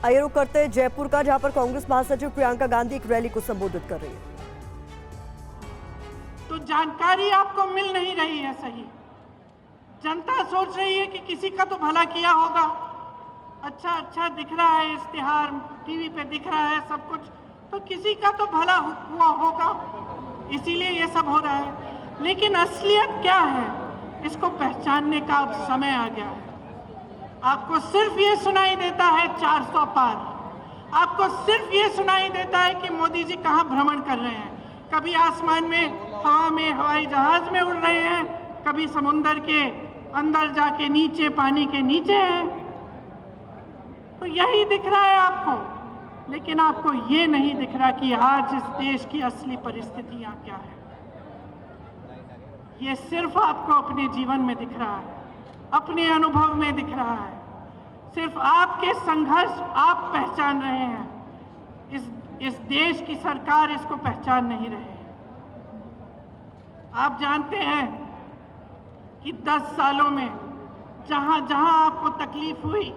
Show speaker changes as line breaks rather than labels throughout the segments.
आइए रुक करते हैं जयपुर का, जहां पर कांग्रेस महासचिव प्रियंका गांधी एक रैली को संबोधित कर रही है।
तो जानकारी आपको मिल नहीं रही है सही। जनता सोच रही है कि किसी का तो भला किया होगा, अच्छा दिख रहा है, इश्तिहार टीवी पे दिख रहा है सब कुछ, तो किसी का तो भला हुआ होगा, इसीलिए ये सब हो रहा है। लेकिन असलियत क्या है, इसको पहचानने का अब समय आ गया है। आपको सिर्फ ये सुनाई देता है 400 पार, आपको सिर्फ ये सुनाई देता है कि मोदी जी कहाँ भ्रमण कर रहे हैं। कभी आसमान में, हवा में, हवाई जहाज में उड़ रहे हैं, कभी समुंदर के अंदर जाके नीचे, पानी के नीचे हैं। तो यही दिख रहा है आपको, लेकिन आपको ये नहीं दिख रहा कि आज इस देश की असली परिस्थितियां क्या है। ये सिर्फ आपको अपने जीवन में दिख रहा है, अपने अनुभव में दिख रहा है। सिर्फ आपके संघर्ष आप पहचान रहे हैं, इस देश की सरकार इसको पहचान नहीं रहे है। आप जानते हैं कि 10 सालों में जहां जहां आपको तकलीफ हुई,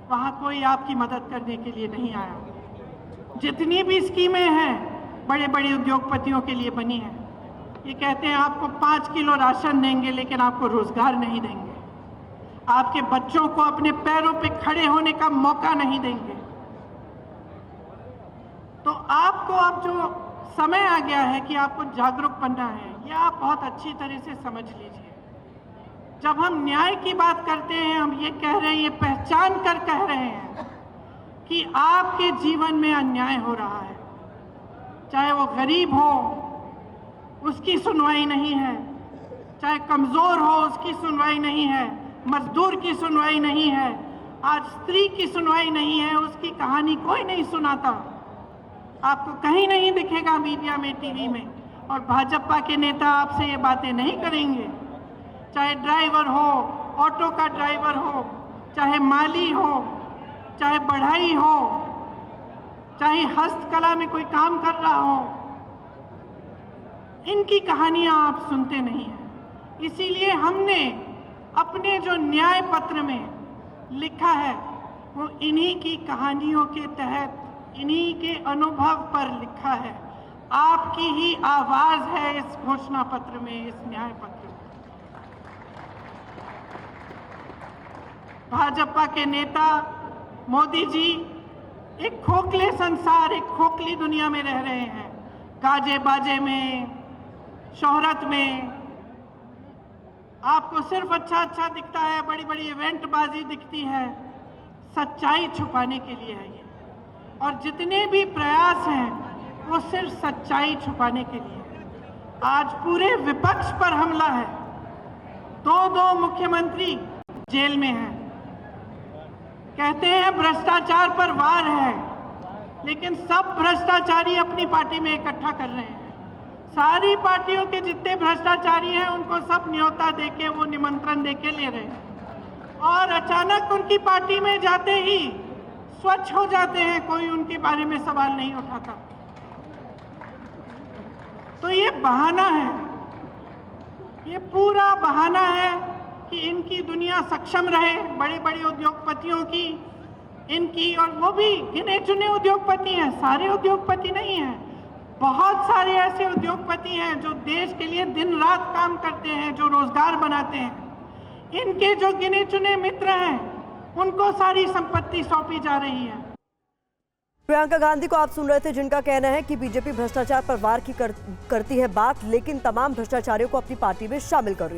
वहां कोई आपकी मदद करने के लिए नहीं आया। जितनी भी स्कीमें हैं बड़े बड़े उद्योगपतियों के लिए बनी हैं, ये कहते हैं आपको 5 किलो राशन देंगे, लेकिन आपको रोजगार नहीं देंगे, आपके बच्चों को अपने पैरों पे खड़े होने का मौका नहीं देंगे। तो आपको अब जो समय आ गया है कि आपको जागरूक बनना है, ये आप बहुत अच्छी तरह से समझ लीजिए। जब हम न्याय की बात करते हैं, हम ये कह रहे हैं, ये पहचान कर कह रहे हैं कि आपके जीवन में अन्याय हो रहा है। चाहे वो गरीब हो, उसकी सुनवाई नहीं है, चाहे कमजोर हो, उसकी सुनवाई नहीं है, मजदूर की सुनवाई नहीं है, आज स्त्री की सुनवाई नहीं है, उसकी कहानी कोई नहीं सुनाता। आपको कहीं नहीं दिखेगा मीडिया में, टीवी में। और भाजपा के नेता आपसे ये बातें नहीं करेंगे। चाहे ड्राइवर हो, ऑटो का ड्राइवर हो, चाहे माली हो, चाहे बढ़ई हो, चाहे हस्तकला में कोई काम कर रहा हो, इनकी कहानियां आप सुनते नहीं हैं। इसीलिए हमने अपने जो न्याय पत्र में लिखा है, वो इन्हीं की कहानियों के तहत, इन्हीं के अनुभव पर लिखा है। आपकी ही आवाज है इस घोषणा पत्र में, इस न्याय पत्र में। भाजपा के नेता मोदी जी एक खोखले संसार, एक खोखली दुनिया में रह रहे हैं। गाजे बाजे में, शोहरत में आपको सिर्फ अच्छा दिखता है, बड़ी बड़ी इवेंट बाजी दिखती है। सच्चाई छुपाने के लिए है ये, और जितने भी प्रयास हैं वो सिर्फ सच्चाई छुपाने के लिए। आज पूरे विपक्ष पर हमला है, दो मुख्यमंत्री जेल में हैं। कहते हैं भ्रष्टाचार पर वार है, लेकिन सब भ्रष्टाचारी अपनी पार्टी में इकट्ठा कर रहे हैं। सारी पार्टियों के जितने भ्रष्टाचारी हैं उनको सब न्योता देके, वो निमंत्रण देके ले रहे हैं, और अचानक उनकी पार्टी में जाते ही स्वच्छ हो जाते हैं, कोई उनके बारे में सवाल नहीं उठाता। तो ये बहाना है, ये पूरा बहाना है कि इनकी दुनिया सक्षम रहे, बड़े बड़े उद्योगपतियों की, इनकी, और वो भी गिने चुने उद्योगपति हैं, सारे उद्योगपति नहीं हैं। बहुत सारे ऐसे उद्योगपति हैं जो देश के लिए दिन रात काम करते हैं, जो रोजगार बनाते हैं। इनके जो गिने चुने मित्र हैं, उनको सारी संपत्ति सौंपी जा रही है।
प्रियंका गांधी को आप सुन रहे थे, जिनका कहना है कि बीजेपी भ्रष्टाचार पर वार की करती है बात, लेकिन तमाम भ्रष्टाचारियों को अपनी पार्टी में शामिल कर रही है।